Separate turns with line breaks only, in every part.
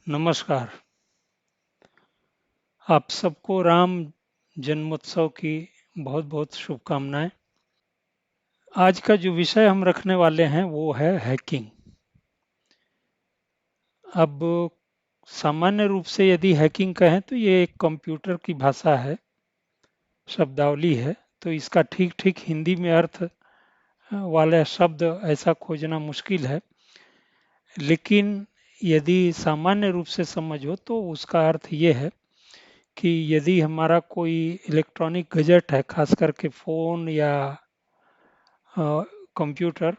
नमस्कार। आप सबको राम जन्मोत्सव की बहुत बहुत शुभकामनाएं। आज का जो विषय हम रखने वाले हैं वो है हैकिंग। अब सामान्य रूप से यदि हैकिंग कहें तो ये एक कंप्यूटर की भाषा है, शब्दावली है। तो इसका ठीक ठीक हिंदी में अर्थ वाले शब्द ऐसा खोजना मुश्किल है, लेकिन यदि सामान्य रूप से समझो तो उसका अर्थ ये है कि यदि हमारा कोई इलेक्ट्रॉनिक गैजेट है, खास करके फ़ोन या कंप्यूटर,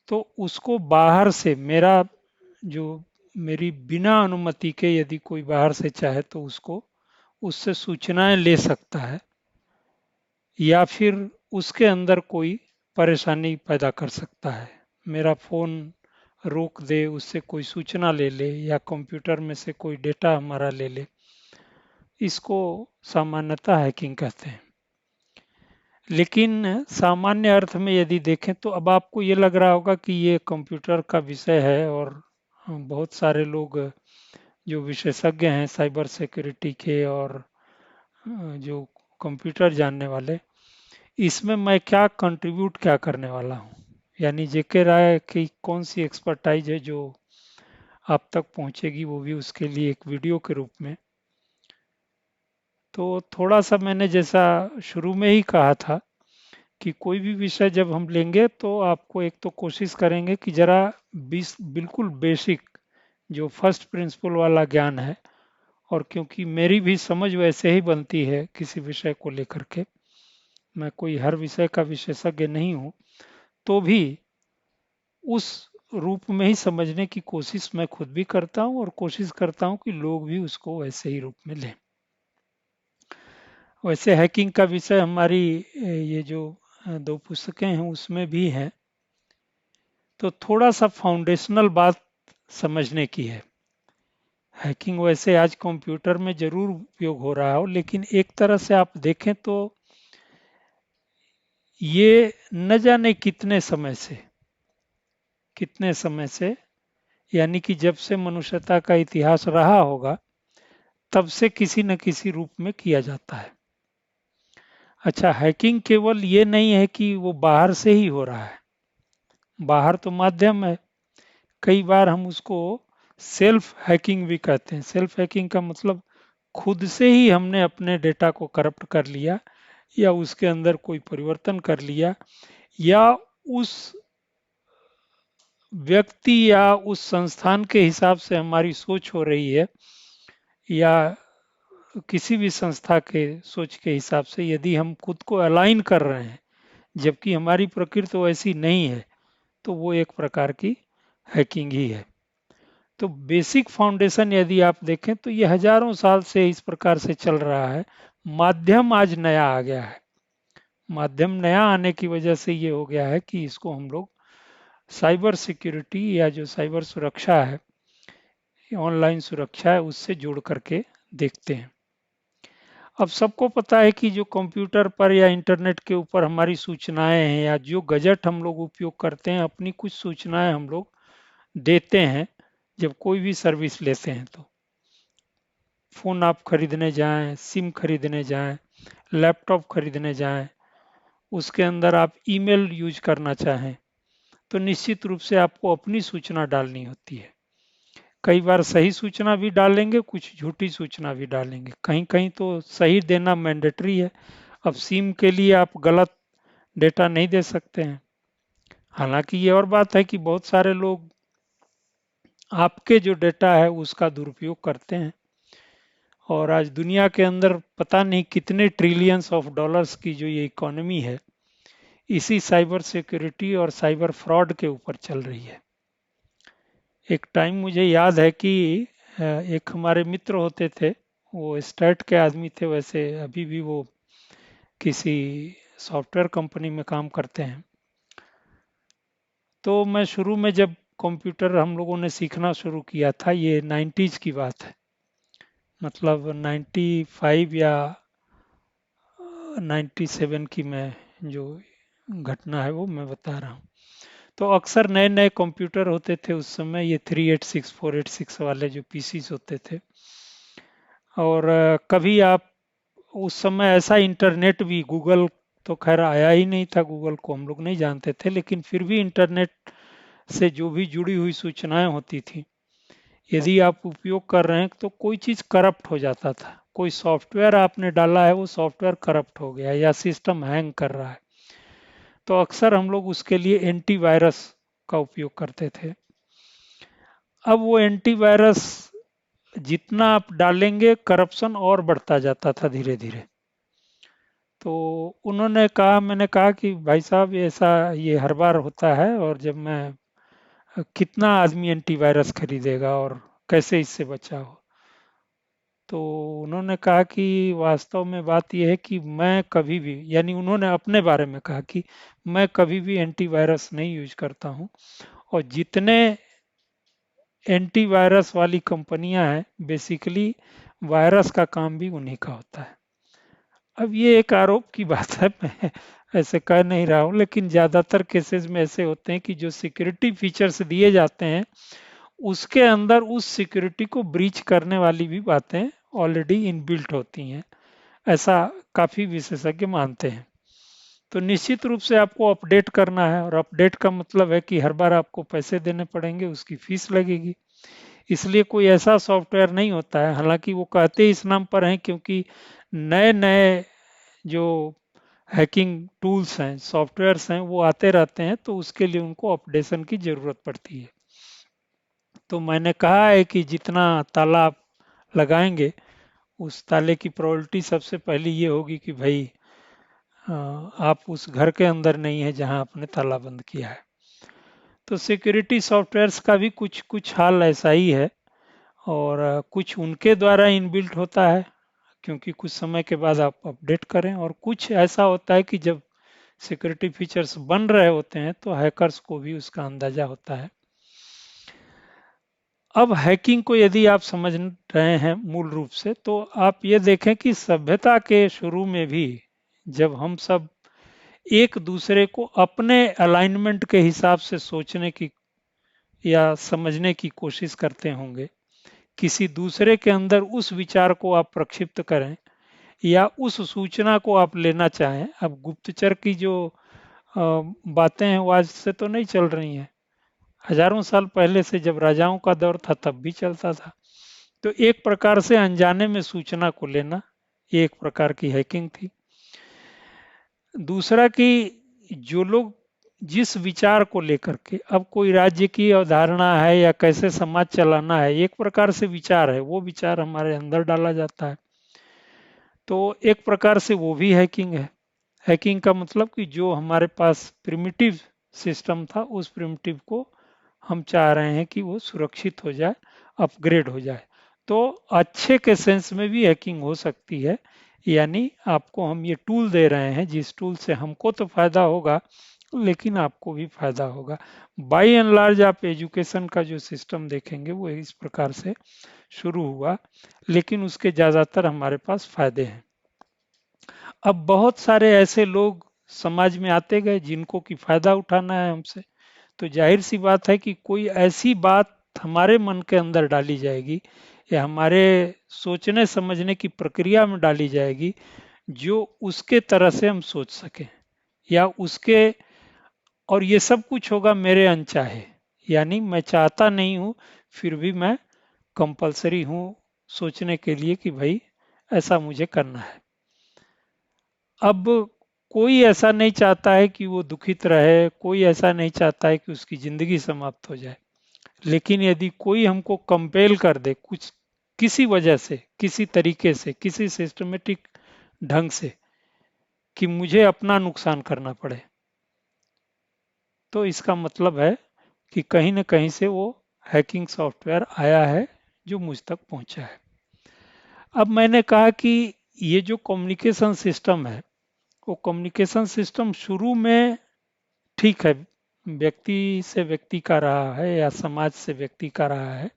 तो उसको बाहर से जो मेरी बिना अनुमति के यदि कोई बाहर से चाहे तो उसको उससे सूचनाएं ले सकता है, या फिर उसके अंदर कोई परेशानी पैदा कर सकता है। मेरा फ़ोन रोक दे, उससे कोई सूचना ले ले, या कंप्यूटर में से कोई डेटा हमारा ले ले, इसको सामान्यतः हैकिंग कहते हैं। लेकिन सामान्य अर्थ में यदि देखें तो अब आपको ये लग रहा होगा कि ये कंप्यूटर का विषय है, और बहुत सारे लोग जो विशेषज्ञ हैं साइबर सिक्योरिटी के और जो कंप्यूटर जानने वाले, इसमें मैं क्या कंट्रीब्यूट क्या करने वाला हूँ, यानी जेके राय की कौन सी एक्सपर्टाइज है जो आप तक पहुँचेगी, वो भी उसके लिए एक वीडियो के रूप में। तो थोड़ा सा मैंने जैसा शुरू में ही कहा था कि कोई भी विषय जब हम लेंगे तो आपको एक तो कोशिश करेंगे कि जरा बिल्कुल बेसिक जो फर्स्ट प्रिंसिपल वाला ज्ञान है, और क्योंकि मेरी भी समझ वैसे ही बनती है किसी विषय को लेकर के, मैं कोई हर विषय का विशेषज्ञ नहीं हूँ, तो भी उस रूप में ही समझने की कोशिश मैं खुद भी करता हूँ, और कोशिश करता हूँ कि लोग भी उसको वैसे ही रूप में लें। वैसे हैकिंग का विषय हमारी ये जो दो पुस्तकें हैं उसमें भी है, तो थोड़ा सा फाउंडेशनल बात समझने की है। हैकिंग वैसे आज कंप्यूटर में जरूर उपयोग हो रहा हो, लेकिन एक तरह से आप देखें तो ये न जाने कितने समय से, यानी कि जब से मनुष्यता का इतिहास रहा होगा तब से किसी न किसी रूप में किया जाता है। अच्छा, हैकिंग केवल ये नहीं है कि वो बाहर से ही हो रहा है, बाहर तो माध्यम है। कई बार हम उसको सेल्फ हैकिंग भी कहते हैं। सेल्फ हैकिंग का मतलब खुद से ही हमने अपने डेटा को करप्ट कर लिया, या उसके अंदर कोई परिवर्तन कर लिया, या उस व्यक्ति या उस संस्थान के हिसाब से हमारी सोच हो रही है, या किसी भी संस्था के सोच के हिसाब से यदि हम खुद को अलाइन कर रहे हैं, जबकि हमारी प्रकृति वैसी नहीं है, तो वो एक प्रकार की हैकिंग ही है। तो बेसिक फाउंडेशन यदि आप देखें तो ये हजारों साल से इस प्रकार से चल रहा है। माध्यम आज नया आ गया है। माध्यम नया आने की वजह से ये हो गया है कि इसको हम लोग साइबर सिक्योरिटी या जो साइबर सुरक्षा है, ऑनलाइन सुरक्षा है, उससे जोड़ करके देखते हैं। अब सबको पता है कि जो कंप्यूटर पर या इंटरनेट के ऊपर हमारी सूचनाएं हैं, या जो गजट हम लोग उपयोग करते हैं, अपनी कुछ सूचनाएं हम लोग देते हैं जब कोई भी सर्विस लेते हैं। तो फ़ोन आप खरीदने जाएं, सिम खरीदने जाएं, लैपटॉप खरीदने जाएं, उसके अंदर आप ईमेल यूज करना चाहें, तो निश्चित रूप से आपको अपनी सूचना डालनी होती है। कई बार सही सूचना भी डालेंगे, कुछ झूठी सूचना भी डालेंगे, कहीं कहीं तो सही देना मैंडेटरी है। अब सिम के लिए आप गलत डेटा नहीं दे सकते हैं। हालांकि ये और बात है कि बहुत सारे लोग आपके जो डेटा है उसका दुरुपयोग करते हैं, और आज दुनिया के अंदर पता नहीं कितने ट्रिलियंस ऑफ डॉलर्स की जो ये इकोनॉमी है, इसी साइबर सिक्योरिटी और साइबर फ्रॉड के ऊपर चल रही है। एक टाइम मुझे याद है कि एक हमारे मित्र होते थे, वो स्टेट के आदमी थे, वैसे अभी भी वो किसी सॉफ्टवेयर कंपनी में काम करते हैं। तो मैं शुरू में जब कंप्यूटर हम लोगों ने सीखना शुरू किया था, ये 90s की बात है, मतलब 95 या 97 की मैं जो घटना है वो मैं बता रहा हूँ। तो अक्सर नए नए कंप्यूटर होते थे उस समय, ये 386 486 वाले जो पीसीस होते थे। और कभी आप उस समय ऐसा इंटरनेट भी, गूगल तो खैर आया ही नहीं था, गूगल को हम लोग नहीं जानते थे, लेकिन फिर भी इंटरनेट से जो भी जुड़ी हुई सूचनाएं होती थी, यदि आप उपयोग कर रहे हैं तो कोई चीज़ करप्ट हो जाता था। कोई सॉफ्टवेयर आपने डाला है, वो सॉफ्टवेयर करप्ट हो गया या सिस्टम हैंग कर रहा है, तो अक्सर हम लोग उसके लिए एंटीवायरस का उपयोग करते थे। अब वो एंटीवायरस जितना आप डालेंगे, करप्शन और बढ़ता जाता था धीरे धीरे। तो उन्होंने कहा, मैंने कहा कि भाई साहब ऐसा ये हर बार होता है, और जब मैं कितना आदमी एंटीवायरस खरीदेगा और कैसे इससे बचा हो। तो उन्होंने कहा कि वास्तव में बात यह है कि मैं कभी भी, यानी उन्होंने अपने बारे में कहा कि मैं कभी भी एंटीवायरस नहीं यूज करता हूं, और जितने एंटीवायरस वाली कंपनियां हैं, बेसिकली वायरस का काम भी उन्हीं का होता है। अब ये एक आरोप की बात है, मैं ऐसे कह नहीं रहा हूँ, लेकिन ज़्यादातर केसेस में ऐसे होते हैं कि जो सिक्योरिटी फीचर्स दिए जाते हैं, उसके अंदर उस सिक्योरिटी को ब्रीच करने वाली भी बातें ऑलरेडी इनबिल्ट होती हैं, ऐसा काफ़ी विशेषज्ञ मानते हैं। तो निश्चित रूप से आपको अपडेट करना है, और अपडेट का मतलब है कि हर बार आपको पैसे देने पड़ेंगे, उसकी फीस लगेगी। इसलिए कोई ऐसा सॉफ्टवेयर नहीं होता है, हालांकि वो कहते इस नाम पर हैं क्योंकि नए नए जो हैकिंग टूल्स हैं, सॉफ्टवेयर्स हैं, वो आते रहते हैं, तो उसके लिए उनको अपडेशन की ज़रूरत पड़ती है। तो मैंने कहा है कि जितना ताला आप लगाएंगे, उस ताले की प्रोबेबिलिटी सबसे पहली ये होगी कि भाई आप उस घर के अंदर नहीं है जहां आपने ताला बंद किया है। तो सिक्योरिटी सॉफ्टवेयर्स का भी कुछ कुछ हाल ऐसा ही है, और कुछ उनके द्वारा इनबिल्ट होता है, क्योंकि कुछ समय के बाद आप अपडेट करें, और कुछ ऐसा होता है कि जब सिक्योरिटी फीचर्स बन रहे होते हैं तो हैकर्स को भी उसका अंदाजा होता है। अब हैकिंग को यदि आप समझ रहे हैं मूल रूप से, तो आप ये देखें कि सभ्यता के शुरू में भी जब हम सब एक दूसरे को अपने अलाइनमेंट के हिसाब से सोचने की या समझने की कोशिश करते होंगे, किसी दूसरे के अंदर उस विचार को आप प्रक्षिप्त करें या उस सूचना को आप लेना चाहें। अब गुप्तचर की जो बातें हैं वो आज से तो नहीं चल रही हैं, हजारों साल पहले से जब राजाओं का दौर था तब भी चलता था। तो एक प्रकार से अनजाने में सूचना को लेना, ये एक प्रकार की हैकिंग थी। दूसरा कि जो लोग जिस विचार को लेकर के, अब कोई राज्य की अवधारणा है या कैसे समाज चलाना है, एक प्रकार से विचार है, वो विचार हमारे अंदर डाला जाता है, तो एक प्रकार से वो भी हैकिंग है। हैकिंग का मतलब कि जो हमारे पास प्रिमिटिव सिस्टम था, उस प्रिमिटिव को हम चाह रहे हैं कि वो सुरक्षित हो जाए, अपग्रेड हो जाए। तो अच्छे के सेंस में भी हैकिंग हो सकती है, यानी आपको हम ये टूल दे रहे हैं, जिस टूल से हमको तो फायदा होगा लेकिन आपको भी फायदा होगा। बाई एंड लार्ज आप एजुकेशन का जो सिस्टम देखेंगे वो इस प्रकार से शुरू हुआ, लेकिन उसके ज़्यादातर हमारे पास फायदे हैं। अब बहुत सारे ऐसे लोग समाज में आते गए जिनको कि फायदा उठाना है हमसे, तो जाहिर सी बात है कि कोई ऐसी बात हमारे मन के अंदर डाली जाएगी या हमारे सोचने समझने की प्रक्रिया में डाली जाएगी, जो उसके तरह से हम सोच सकें या उसके, और ये सब कुछ होगा मेरे अनचाहे, यानी मैं चाहता नहीं हूं, फिर भी मैं कंपलसरी हूं सोचने के लिए कि भाई ऐसा मुझे करना है। अब कोई ऐसा नहीं चाहता है कि वो दुखित रहे, कोई ऐसा नहीं चाहता है कि उसकी जिंदगी समाप्त हो जाए, लेकिन यदि कोई हमको कंपेल कर दे कुछ, किसी वजह से, किसी तरीके से, किसी सिस्टमेटिक ढंग से, कि मुझे अपना नुकसान करना पड़े, तो इसका मतलब है कि कहीं ना कहीं से वो हैकिंग सॉफ्टवेयर आया है जो मुझ तक पहुंचा है। अब मैंने कहा कि ये जो कम्युनिकेशन सिस्टम है, वो कम्युनिकेशन सिस्टम शुरू में ठीक है, व्यक्ति से व्यक्ति का रहा है या समाज से व्यक्ति का रहा है,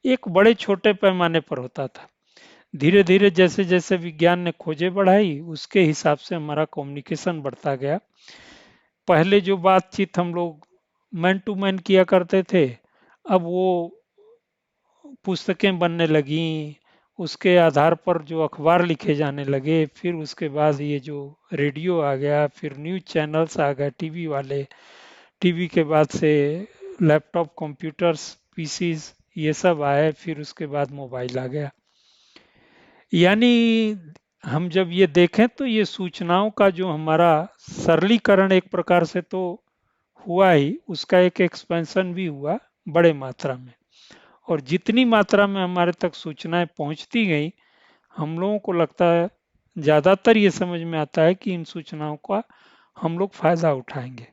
एक बड़े छोटे पैमाने पर होता था। धीरे धीरे जैसे जैसे विज्ञान ने खोजें बढ़ाई, उसके हिसाब से हमारा कम्युनिकेशन बढ़ता गया। पहले जो बातचीत हम लोग मैन टू मैन किया करते थे, अब वो पुस्तकें बनने लगी, उसके आधार पर जो अखबार लिखे जाने लगे, फिर उसके बाद ये जो रेडियो आ गया, फिर न्यूज़ चैनल्स आ गए टीवी वाले, टीवी के बाद से लैपटॉप, कंप्यूटर्स, पीसीज, ये सब आए, फिर उसके बाद मोबाइल आ गया। यानी हम जब ये देखें तो ये सूचनाओं का जो हमारा सरलीकरण एक प्रकार से तो हुआ ही, उसका एक एक्सपेंशन भी हुआ बड़े मात्रा में। और जितनी मात्रा में हमारे तक सूचनाएं पहुंचती गई, हम लोगों को लगता है, ज़्यादातर ये समझ में आता है कि इन सूचनाओं का हम लोग फायदा उठाएंगे।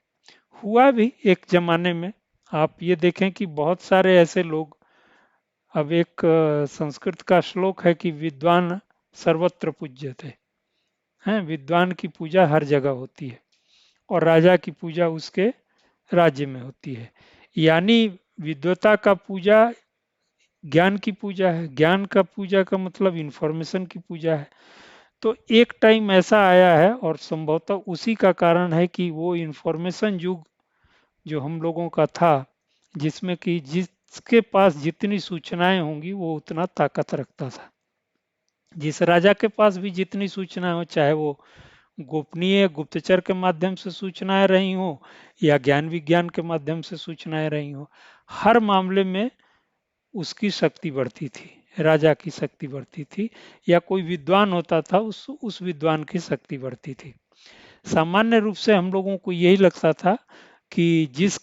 हुआ भी एक जमाने में। आप ये देखें कि बहुत सारे ऐसे लोग, अब एक संस्कृत का श्लोक है कि विद्वान सर्वत्र पूज्यते, हैं, विद्वान की पूजा हर जगह होती है और राजा की पूजा उसके राज्य में होती है। यानी विद्वता का पूजा ज्ञान की पूजा है, ज्ञान का पूजा का मतलब इंफॉर्मेशन की पूजा है। तो एक टाइम ऐसा आया है और संभवतः उसी का कारण है कि वो इंफॉर्मेशन युग जो हम लोगों का था, जिसमें कि जिसके पास जितनी सूचनाएं होंगी वो उतना ताकत रखता था। जिस राजा के पास भी जितनी सूचनाएं हो, चाहे वो गोपनीय गुप्तचर के माध्यम से सूचनाएं रही हो या ज्ञान विज्ञान के माध्यम से सूचनाएं रही हो, हर मामले में उसकी शक्ति बढ़ती थी, राजा की शक्ति बढ़ती थी, या कोई विद्वान होता था उस विद्वान की शक्ति बढ़ती थी। सामान्य रूप से हम लोगों को यही लगता था कि जिस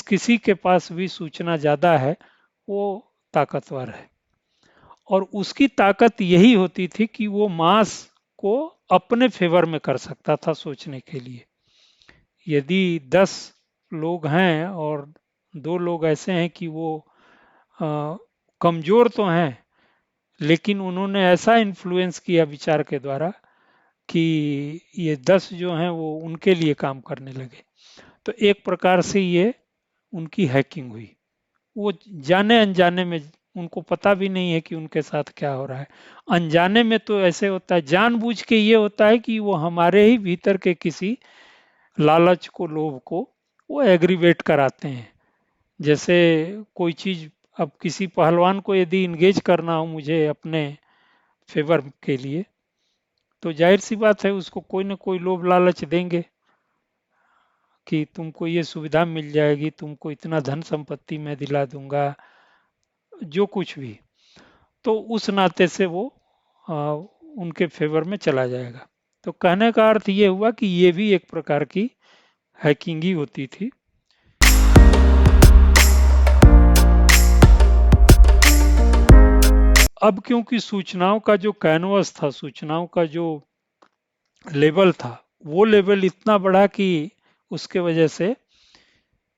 किसी के पास भी सूचना ज्यादा है वो ताकतवर है। और उसकी ताकत यही होती थी कि वो मास को अपने फेवर में कर सकता था सोचने के लिए। यदि 10 लोग हैं और 2 लोग ऐसे हैं कि वो कमजोर तो हैं, लेकिन उन्होंने ऐसा इन्फ्लुएंस किया विचार के द्वारा कि ये 10 जो हैं वो उनके लिए काम करने लगे। तो एक प्रकार से ये उनकी हैकिंग हुई। वो जाने अनजाने में, उनको पता भी नहीं है कि उनके साथ क्या हो रहा है। अनजाने में तो ऐसे होता है, जानबूझ के ये होता है कि वो हमारे ही भीतर के किसी लालच को, लोभ को वो एग्रीवेट कराते हैं। जैसे कोई चीज, अब किसी पहलवान को यदि इंगेज करना हो मुझे अपने फेवर के लिए, तो जाहिर सी बात है उसको कोई ना कोई लोभ लालच देंगे कि तुमको ये सुविधा मिल जाएगी, तुमको इतना धन संपत्ति मैं दिला दूंगा, जो कुछ भी। तो उस नाते से वो उनके फेवर में चला जाएगा। तो कहने का अर्थ ये हुआ कि ये भी एक प्रकार की हैकिंग ही होती थी। अब क्योंकि सूचनाओं का जो कैनवस था, सूचनाओं का जो लेवल था, वो लेवल इतना बढ़ा कि उसके वजह से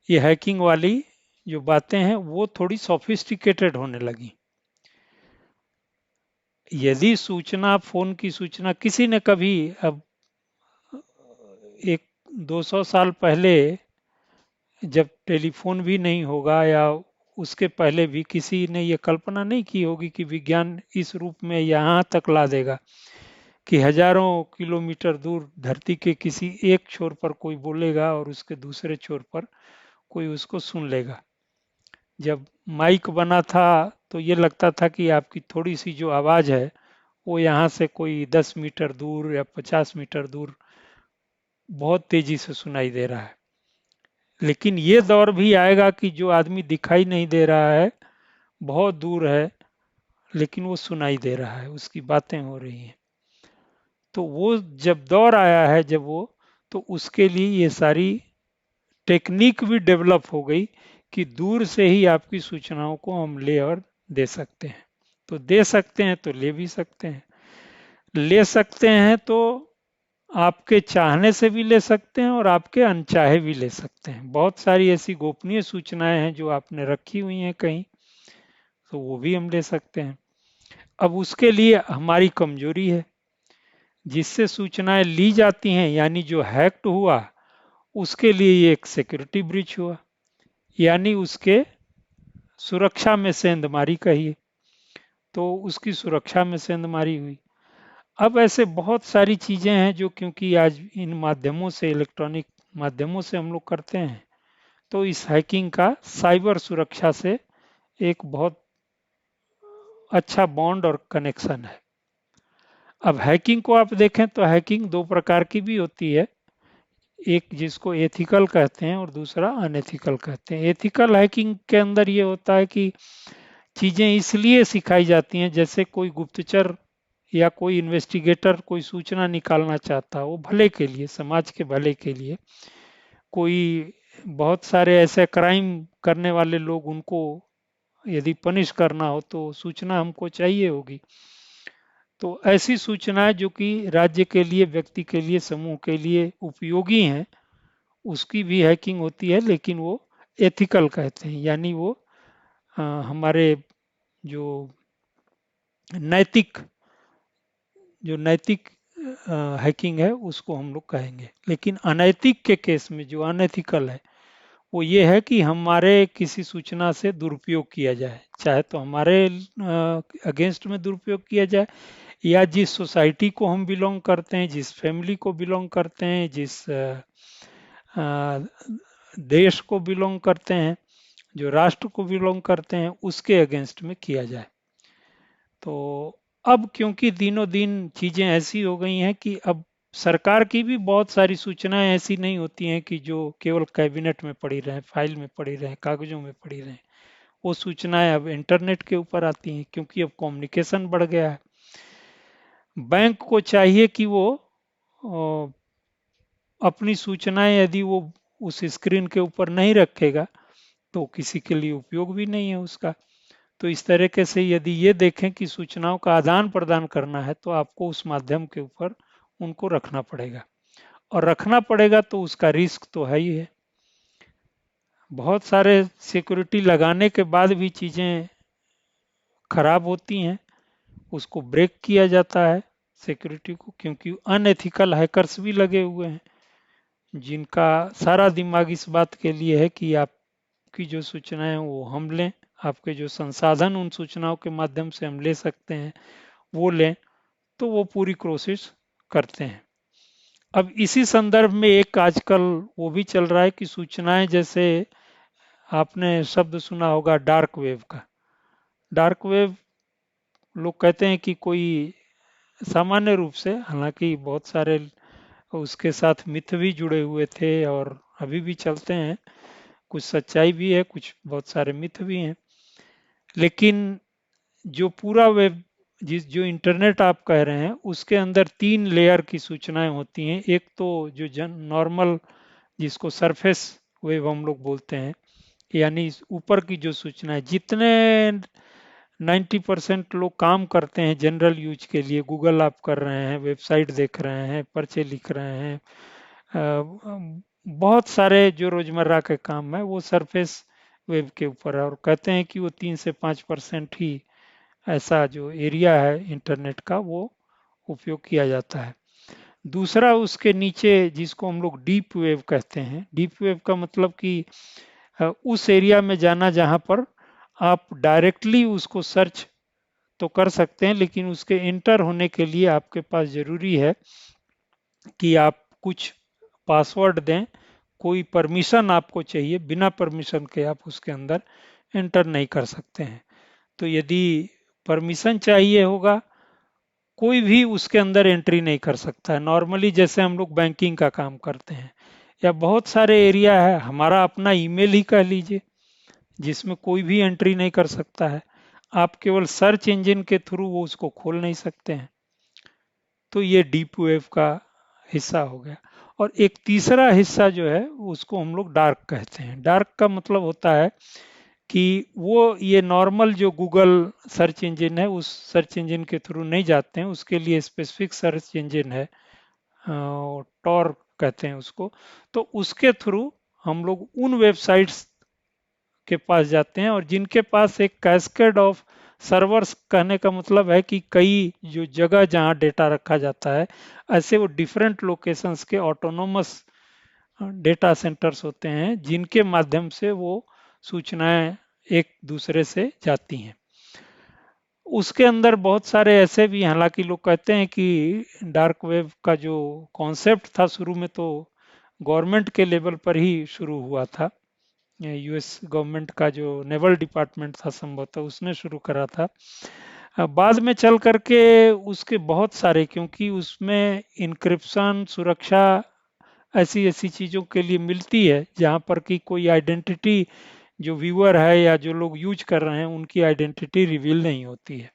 ये हैकिंग वाली जो बातें हैं वो थोड़ी सोफिस्टिकेटेड होने लगी। यदि सूचना, फोन की सूचना, किसी ने कभी, अब एक 200 साल पहले जब टेलीफोन भी नहीं होगा या उसके पहले भी किसी ने ये कल्पना नहीं की होगी कि विज्ञान इस रूप में यहाँ तक ला देगा कि हजारों किलोमीटर दूर धरती के किसी एक छोर पर कोई बोलेगा और उसके दूसरे छोर पर कोई उसको सुन लेगा। जब माइक बना था तो ये लगता था कि आपकी थोड़ी सी जो आवाज़ है वो यहाँ से कोई 10 मीटर दूर या 50 मीटर दूर बहुत तेजी से सुनाई दे रहा है। लेकिन ये दौर भी आएगा कि जो आदमी दिखाई नहीं दे रहा है, बहुत दूर है, लेकिन वो सुनाई दे रहा है, उसकी बातें हो रही हैं। तो वो जब दौर आया है, जब वो, तो उसके लिए ये सारी टेक्निक भी डेवलप हो गई कि दूर से ही आपकी सूचनाओं को हम ले और दे सकते हैं। तो दे सकते हैं तो ले भी सकते हैं। ले सकते हैं तो आपके चाहने से भी ले सकते हैं और आपके अनचाहे भी ले सकते हैं। बहुत सारी ऐसी गोपनीय सूचनाएं हैं जो आपने रखी हुई हैं कहीं, तो वो भी हम ले सकते हैं। अब उसके लिए हमारी कमजोरी है, जिससे सूचनाएं ली जाती हैं, यानी जो हैक्ड हुआ, उसके लिए ये एक सिक्योरिटी ब्रीच हुआ, यानी उसके सुरक्षा में सेंधमारी कहिए, तो उसकी सुरक्षा में सेंधमारी हुई। अब ऐसे बहुत सारी चीजें हैं जो, क्योंकि आज इन माध्यमों से, इलेक्ट्रॉनिक माध्यमों से हम लोग करते हैं, तो इस हैकिंग का साइबर सुरक्षा से एक बहुत अच्छा बॉन्ड और कनेक्शन है। अब हैकिंग को आप देखें तो हैकिंग दो प्रकार की भी होती है, एक जिसको एथिकल कहते हैं और दूसरा अनएथिकल कहते हैं। एथिकल हैकिंग के अंदर ये होता है कि चीजें इसलिए सिखाई जाती हैं, जैसे कोई गुप्तचर या कोई इन्वेस्टिगेटर कोई सूचना निकालना चाहता है, वो भले के लिए, समाज के भले के लिए, कोई बहुत सारे ऐसे क्राइम करने वाले लोग, उनको यदि पनिश करना हो तो सूचना हमको चाहिए होगी। तो ऐसी सूचनाएं जो कि राज्य के लिए, व्यक्ति के लिए, समूह के लिए उपयोगी हैं, उसकी भी हैकिंग होती है, लेकिन वो एथिकल कहते हैं, यानी वो हमारे जो नैतिक जो नैतिक हैकिंग है उसको हम लोग कहेंगे। लेकिन अनैतिक के केस में जो अनएथिकल है वो ये है कि हमारे किसी सूचना से दुरुपयोग किया जाए, चाहे तो हमारे अगेंस्ट में दुरुपयोग किया जाए, या जिस सोसाइटी को हम बिलोंग करते हैं, जिस फैमिली को बिलोंग करते हैं, जिस देश को बिलोंग करते हैं, जो राष्ट्र को बिलोंग करते हैं, उसके अगेंस्ट में किया जाए। तो अब क्योंकि दिनों दिन चीजें ऐसी हो गई हैं कि अब सरकार की भी बहुत सारी सूचनाएं ऐसी नहीं होती हैं कि जो केवल कैबिनेट में पड़ी रहें, फाइल में पड़ी रहें, कागजों में पड़ी रहें। वो सूचनाएं अब इंटरनेट के ऊपर आती हैं, क्योंकि अब कम्युनिकेशन बढ़ गया है। बैंक को चाहिए कि वो अपनी सूचनाएं यदि वो उस स्क्रीन के ऊपर नहीं रखेगा तो किसी के लिए उपयोग भी नहीं है उसका। तो इस तरीके से यदि ये देखें कि सूचनाओं का आदान प्रदान करना है तो आपको उस माध्यम के ऊपर उनको रखना पड़ेगा, और रखना पड़ेगा तो उसका रिस्क तो है ही है। बहुत सारे सिक्योरिटी लगाने के बाद भी चीज़ें खराब होती हैं, उसको ब्रेक किया जाता है सिक्योरिटी को, क्योंकि अनएथिकल हैकर्स भी लगे हुए हैं, जिनका सारा दिमाग इस बात के लिए है कि आपकी जो सूचनाएं हैं वो हम लें, आपके जो संसाधन उन सूचनाओं के माध्यम से हम ले सकते हैं वो लें। तो वो पूरी कोशिश करते हैं। अब इसी संदर्भ में एक आजकल वो भी चल रहा है कि सूचनाएं, जैसे आपने शब्द सुना होगा डार्क वेब का। डार्क वेब लोग कहते हैं कि कोई, सामान्य रूप से, हालांकि बहुत सारे उसके साथ मिथ भी जुड़े हुए थे और अभी भी चलते हैं, कुछ सच्चाई भी है, कुछ बहुत सारे मिथ भी हैं। लेकिन जो पूरा वेब, जो इंटरनेट आप कह रहे हैं, उसके अंदर तीन लेयर की सूचनाएं होती हैं। एक तो जो नॉर्मल, जिसको सरफेस वेब हम लोग बोलते हैं, यानी ऊपर की जो सूचनाएं, जितने 90% लोग काम करते हैं जनरल यूज के लिए, गूगल आप कर रहे हैं, वेबसाइट देख रहे हैं, पर्चे लिख रहे हैं, बहुत सारे जो रोजमर्रा के काम है वो सरफेस वेब के ऊपर है, और कहते हैं कि वो 3 से 5% ही ऐसा जो एरिया है इंटरनेट का वो उपयोग किया जाता है। दूसरा उसके नीचे, जिसको हम लोग डीप वेब कहते हैं, डीप वेब का मतलब कि उस एरिया में जाना जहां पर आप डायरेक्टली उसको सर्च तो कर सकते हैं, लेकिन उसके इंटर होने के लिए आपके पास जरूरी है कि आप कुछ पासवर्ड दें, कोई परमिशन आपको चाहिए, बिना परमिशन के आप उसके अंदर एंटर नहीं कर सकते हैं। तो यदि परमिशन चाहिए होगा, कोई भी उसके अंदर एंट्री नहीं कर सकता है। नॉर्मली जैसे हम लोग बैंकिंग का काम करते हैं, या बहुत सारे एरिया है, हमारा अपना ईमेल ही कह लीजिए, जिसमें कोई भी एंट्री नहीं कर सकता है। आप केवल सर्च इंजन के थ्रू वो उसको खोल नहीं सकते हैं। तो ये डीप वेब का हिस्सा हो गया। और एक तीसरा हिस्सा जो है उसको हम लोग डार्क कहते हैं। डार्क का मतलब होता है कि वो ये नॉर्मल जो गूगल सर्च इंजन है, उस सर्च इंजन के थ्रू नहीं जाते हैं, उसके लिए स्पेसिफिक सर्च इंजन है, टॉर कहते हैं उसको। तो उसके थ्रू हम लोग उन वेबसाइट्स के पास जाते हैं, और जिनके पास एक कैस्केड ऑफ सर्वर्स, कहने का मतलब है कि कई जो जगह जहां डेटा रखा जाता है, ऐसे वो डिफरेंट लोकेशंस के ऑटोनोमस डेटा सेंटर्स होते हैं, जिनके माध्यम से वो सूचनाएं एक दूसरे से जाती हैं। उसके अंदर बहुत सारे ऐसे भी, हालांकि लोग कहते हैं कि डार्क वेब का जो कॉन्सेप्ट था शुरू में तो गवर्नमेंट के लेवल पर ही शुरू हुआ था। यूएस गवर्नमेंट का जो नेवल डिपार्टमेंट था संभवतः उसने शुरू करा था। बाद में चल करके उसके बहुत सारे, क्योंकि उसमें इंक्रिप्शन सुरक्षा ऐसी ऐसी चीज़ों के लिए मिलती है जहाँ पर कि कोई आइडेंटिटी, जो व्यूअर है या जो लोग यूज कर रहे हैं उनकी आइडेंटिटी रिवील नहीं होती है।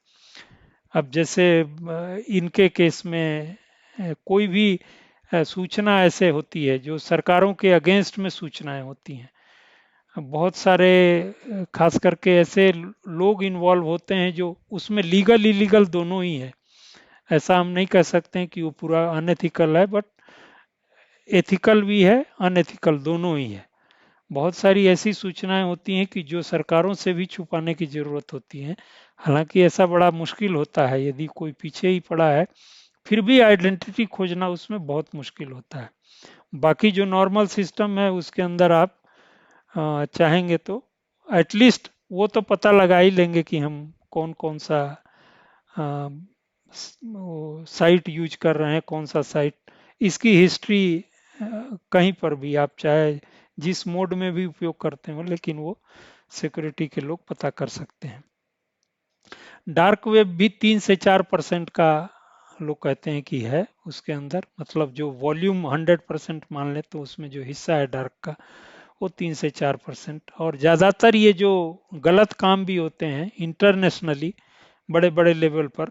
अब जैसे इनके केस में कोई भी सूचना ऐसे होती है जो सरकारों के अगेंस्ट में सूचनाएं होती हैं। बहुत सारे खास करके ऐसे लोग इन्वॉल्व होते हैं जो उसमें लीगल इलीगल दोनों ही है। ऐसा हम नहीं कह सकते हैं कि वो पूरा अनएथिकल है, बट एथिकल भी है, अनएथिकल दोनों ही है। बहुत सारी ऐसी सूचनाएं होती हैं कि जो सरकारों से भी छुपाने की जरूरत होती है। हालांकि ऐसा बड़ा मुश्किल होता है, यदि कोई पीछे ही पड़ा है फिर भी आइडेंटिटी खोजना उसमें बहुत मुश्किल होता है। बाकी जो नॉर्मल सिस्टम है उसके अंदर आप चाहेंगे तो एटलीस्ट वो तो पता लगा ही लेंगे कि हम कौन कौन सा साइट यूज कर रहे हैं, कौन सा साइट, इसकी हिस्ट्री कहीं पर भी आप चाहे जिस मोड में भी उपयोग करते हो, लेकिन वो सिक्योरिटी के लोग पता कर सकते हैं। डार्क वेब भी 3 से 4% का लोग कहते हैं कि है उसके अंदर, मतलब जो वॉल्यूम 100% मान ले तो उसमें जो हिस्सा है डार्क का वो 3 से 4%। और ज़्यादातर ये जो गलत काम भी होते हैं इंटरनेशनली बड़े बड़े लेवल पर,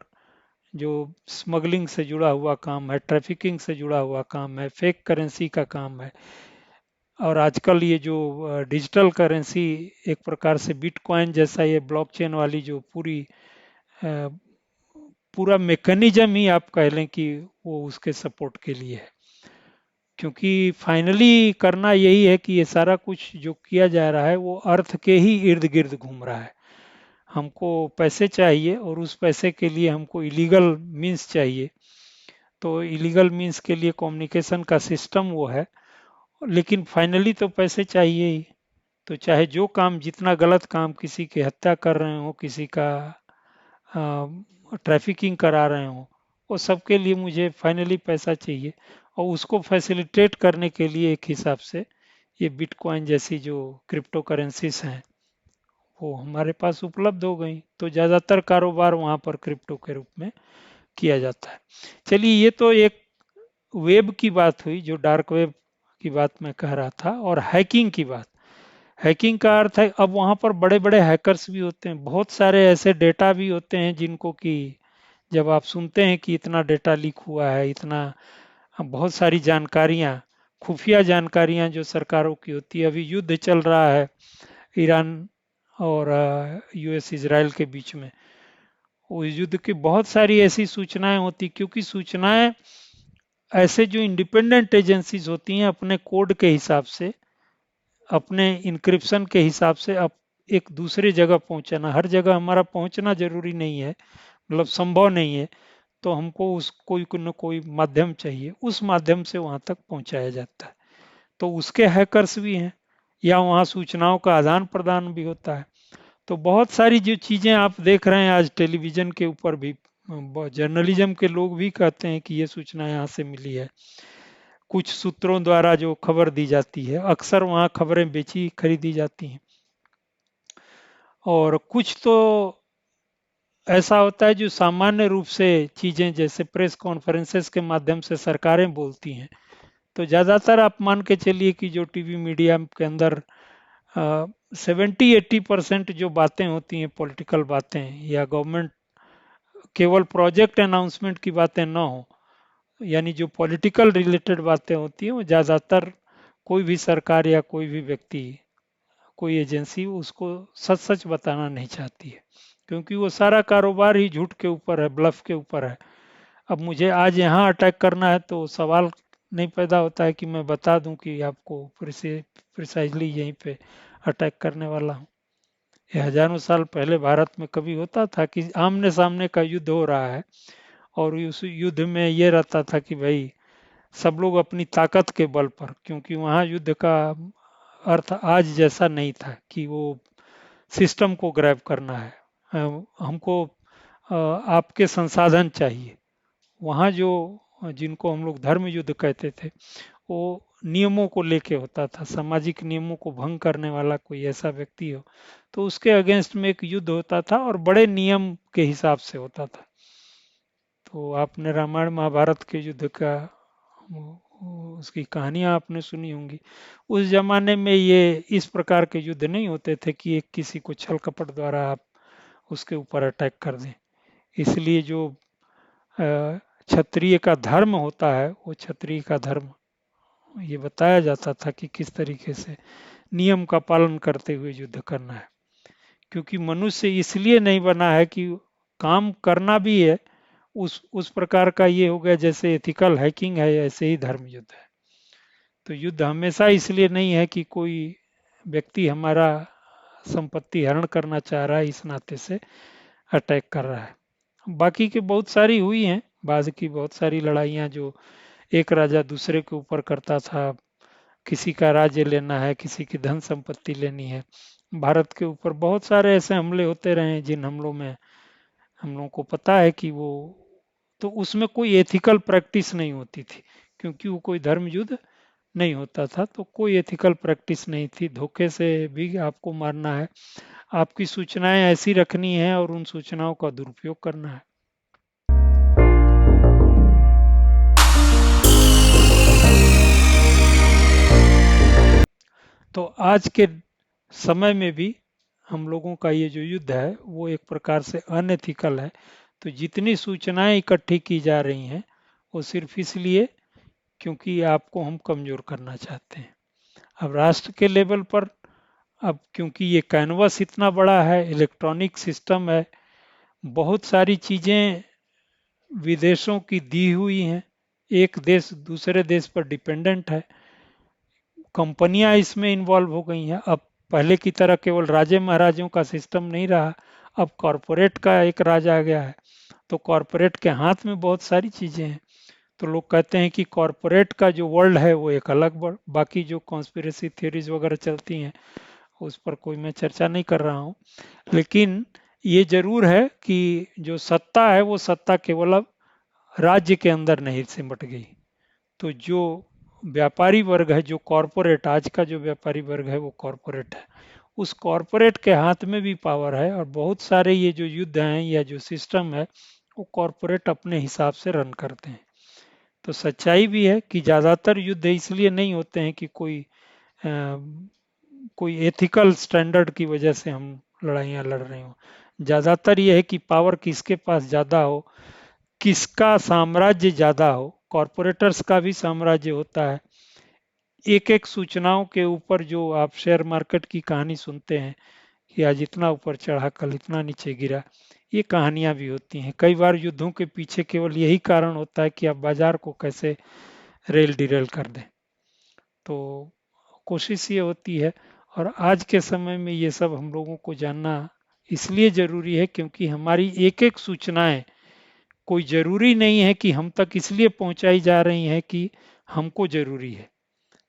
जो स्मगलिंग से जुड़ा हुआ काम है, ट्रैफिकिंग से जुड़ा हुआ काम है, फेक करेंसी का काम है, और आजकल ये जो डिजिटल करेंसी एक प्रकार से बिटकॉइन जैसा ये ब्लॉकचेन वाली जो पूरा मैकेनिज्म ही आप कह लें कि वो उसके सपोर्ट के लिए है। क्योंकि फाइनली करना यही है कि ये सारा कुछ जो किया जा रहा है वो अर्थ के ही इर्द गिर्द घूम रहा है। हमको पैसे चाहिए और उस पैसे के लिए हमको इलीगल मीन्स चाहिए, तो इलीगल मीन्स के लिए कम्युनिकेशन का सिस्टम वो है, लेकिन फाइनली तो पैसे चाहिए ही। तो चाहे जो काम, जितना गलत काम, किसी की हत्या कर रहे हो, किसी का ट्रैफिकिंग करा रहे हो, वो सब के लिए मुझे फाइनली पैसा चाहिए। और उसको फैसिलिटेट करने के लिए एक हिसाब से ये बिटकॉइन जैसी जो क्रिप्टो करेंसीज हैं वो हमारे पास उपलब्ध हो गई, तो ज़्यादातर कारोबार वहाँ पर क्रिप्टो के रूप में किया जाता है। चलिए, ये तो एक वेब की बात हुई, जो डार्क वेब की बात मैं कह रहा था। और हैकिंग की बात, हैकिंग का अर्थ है अब वहाँ पर बड़े बड़े हैकर्स भी होते हैं, बहुत सारे ऐसे डेटा भी होते हैं जिनको कि जब आप सुनते हैं कि इतना डेटा लीक हुआ है, इतना बहुत सारी जानकारियाँ, खुफिया जानकारियाँ जो सरकारों की होती है। अभी युद्ध चल रहा है ईरान और यूएस इजराइल के बीच में, उस युद्ध की बहुत सारी ऐसी सूचनाएं होती, क्योंकि सूचनाएं ऐसे जो इंडिपेंडेंट एजेंसीज होती हैं अपने कोड के हिसाब से, अपने इंक्रिप्शन के हिसाब से अब एक दूसरे जगह पहुंचाना, हर जगह हमारा पहुंचना जरूरी नहीं है, मतलब संभव नहीं है, तो हमको उस कोई न कोई माध्यम चाहिए, उस माध्यम से वहां तक पहुंचाया जाता है। तो उसके हैकर्स भी हैं, या वहाँ सूचनाओं का आदान प्रदान भी होता है। तो बहुत सारी जो चीज़ें आप देख रहे हैं आज टेलीविज़न के ऊपर भी, जर्नलिज्म के लोग भी कहते हैं कि ये सूचना यहाँ से मिली है। कुछ सूत्रों द्वारा जो खबर दी जाती है, अक्सर वहाँ खबरें बेची खरीदी जाती हैं। और कुछ तो ऐसा होता है जो सामान्य रूप से चीज़ें, जैसे प्रेस कॉन्फ्रेंसेस के माध्यम से सरकारें बोलती हैं, तो ज़्यादातर आप मान के चलिए कि जो टीवी मीडिया के अंदर 70-80% जो बातें होती हैं, पॉलिटिकल बातें या गवर्नमेंट केवल प्रोजेक्ट अनाउंसमेंट की बातें ना हो, यानी जो पॉलिटिकल रिलेटेड बातें होती हैं वो ज़्यादातर कोई भी सरकार या कोई भी व्यक्ति, कोई एजेंसी उसको सच सच बताना नहीं चाहती है, क्योंकि वो सारा कारोबार ही झूठ के ऊपर है, ब्लफ के ऊपर है। अब मुझे आज यहाँ अटैक करना है तो सवाल नहीं पैदा होता है कि मैं बता दूं कि आपको प्रिसाइजली यहीं पे अटैक करने वाला हूँ। ये हजारों साल पहले भारत में कभी होता था कि आमने सामने का युद्ध हो रहा है, और उस युद्ध में ये रहता था कि भाई सब लोग अपनी ताकत के बल पर, क्योंकि वहाँ युद्ध का अर्थ आज जैसा नहीं था कि वो सिस्टम को ग्रैब करना है, हमको आपके संसाधन चाहिए। वहाँ जो जिनको हम लोग धर्म युद्ध कहते थे, वो नियमों को लेके होता था, सामाजिक नियमों को भंग करने वाला कोई ऐसा व्यक्ति हो तो उसके अगेंस्ट में एक युद्ध होता था और बड़े नियम के हिसाब से होता था। तो आपने रामायण महाभारत के युद्ध का उसकी कहानियां आपने सुनी होंगी। उस जमाने में ये इस प्रकार के युद्ध नहीं होते थे कि एक किसी को छल कपट द्वारा आप उसके ऊपर अटैक कर दें। इसलिए जो क्षत्रिय का धर्म होता है वो क्षत्रिय का धर्म ये बताया जाता था कि किस तरीके से नियम का पालन करते हुए युद्ध करना है। क्योंकि मनुष्य इसलिए नहीं बना है कि काम करना भी है, उस प्रकार का ये हो गया जैसे एथिकल हैकिंग है ऐसे ही धर्म युद्ध है। तो युद्ध हमेशा इसलिए नहीं है कि कोई व्यक्ति हमारा संपत्ति हरण करना चाह रहा है इस नाते से अटैक कर रहा है। बाकी की बहुत सारी हुई हैं, बाद की बहुत सारी लड़ाइयाँ जो एक राजा दूसरे के ऊपर करता था, किसी का राज्य लेना है, किसी की धन संपत्ति लेनी है। भारत के ऊपर बहुत सारे ऐसे हमले होते रहे हैं जिन हमलों में हम लोगों को पता है कि वो तो उसमें कोई एथिकल प्रैक्टिस नहीं होती थी क्योंकि वो कोई धर्म युद्ध नहीं होता था, तो कोई एथिकल प्रैक्टिस नहीं थी। धोखे से भी आपको मारना है, आपकी सूचनाएं ऐसी रखनी है और उन सूचनाओं का दुरुपयोग करना है। तो आज के समय में भी हम लोगों का ये जो युद्ध है वो एक प्रकार से अनएथिकल है। तो जितनी सूचनाएं इकट्ठी की जा रही हैं वो सिर्फ इसलिए क्योंकि आपको हम कमजोर करना चाहते हैं। अब राष्ट्र के लेवल पर अब क्योंकि ये कैनवस इतना बड़ा है, इलेक्ट्रॉनिक सिस्टम है, बहुत सारी चीजें विदेशों की दी हुई हैं, एक देश दूसरे देश पर डिपेंडेंट है, कंपनियां इसमें इन्वॉल्व हो गई हैं। अब पहले की तरह केवल राजे महाराजों का सिस्टम नहीं रहा, अब कॉरपोरेट का एक राज आ गया है। तो कॉरपोरेट के हाथ में बहुत सारी चीजें हैं। तो लोग कहते हैं कि कॉरपोरेट का जो वर्ल्ड है वो एक अलग वर्ल्ड, बाकी जो कॉन्स्पिरेसी थ्योरीज वगैरह चलती हैं उस पर कोई मैं चर्चा नहीं कर रहा हूँ। लेकिन ये जरूर है कि जो सत्ता है वो सत्ता केवल अब राज्य के अंदर नहीं सिमट गई। तो जो व्यापारी वर्ग है, जो कॉरपोरेट आज का जो व्यापारी वर्ग है वो कॉरपोरेट है, उस कॉरपोरेट के हाथ में भी पावर है और बहुत सारे ये जो युद्ध हैं या जो सिस्टम है वो कॉरपोरेट अपने हिसाब से रन करते हैं। तो सच्चाई भी है कि ज़्यादातर युद्ध इसलिए नहीं होते हैं कि कोई एथिकल स्टैंडर्ड की वजह से हम लड़ाइयाँ लड़ रहे हो। ज़्यादातर ये है कि पावर किसके पास ज़्यादा हो, किसका साम्राज्य ज़्यादा हो। कॉरपोरेटर्स का भी साम्राज्य होता है। एक एक सूचनाओं के ऊपर जो आप शेयर मार्केट की कहानी सुनते हैं कि आज इतना ऊपर चढ़ा कल इतना नीचे गिरा, ये कहानियां भी होती हैं। कई बार युद्धों के पीछे केवल यही कारण होता है कि आप बाजार को कैसे रेल डिरेल कर दें। तो कोशिश ये होती है, और आज के समय में ये सब हम लोगों को जानना इसलिए जरूरी है क्योंकि हमारी एक एक सूचनाएं कोई जरूरी नहीं है कि हम तक इसलिए पहुंचाई जा रही हैं कि हमको जरूरी है,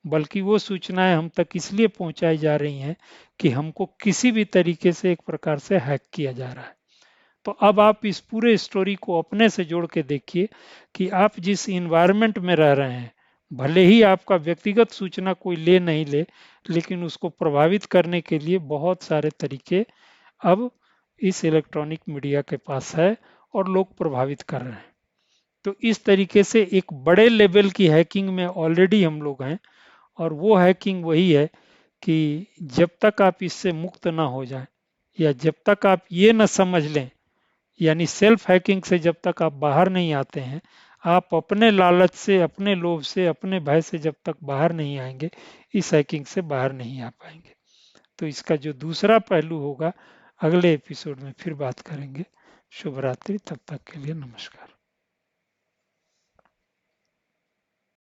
बल्कि वो सूचनाएं हम तक इसलिए पहुंचाई जा रही हैं कि हमको किसी भी तरीके से एक प्रकार से हैक किया जा रहा है। तो अब आप इस पूरे स्टोरी को अपने से जोड़ के देखिए कि आप जिस इन्वायरमेंट में रह रहे हैं, भले ही आपका व्यक्तिगत सूचना कोई ले नहीं ले, लेकिन उसको प्रभावित करने के लिए बहुत सारे तरीके अब इस इलेक्ट्रॉनिक मीडिया के पास है और लोग प्रभावित कर रहे हैं। तो इस तरीके से एक बड़े लेवल की हैकिंग में ऑलरेडी हम लोग हैं, और वो हैकिंग वही है कि जब तक आप इससे मुक्त ना हो जाएं या जब तक आप ये ना समझ लें, यानी सेल्फ हैकिंग से जब तक आप बाहर नहीं आते हैं, आप अपने लालच से, अपने लोभ से, अपने भय से जब तक बाहर नहीं आएंगे, इस हैकिंग से बाहर नहीं आ पाएंगे। तो इसका जो दूसरा पहलू होगा अगले एपिसोड में फिर बात करेंगे। शुभ रात्रि, तब तक के लिए नमस्कार।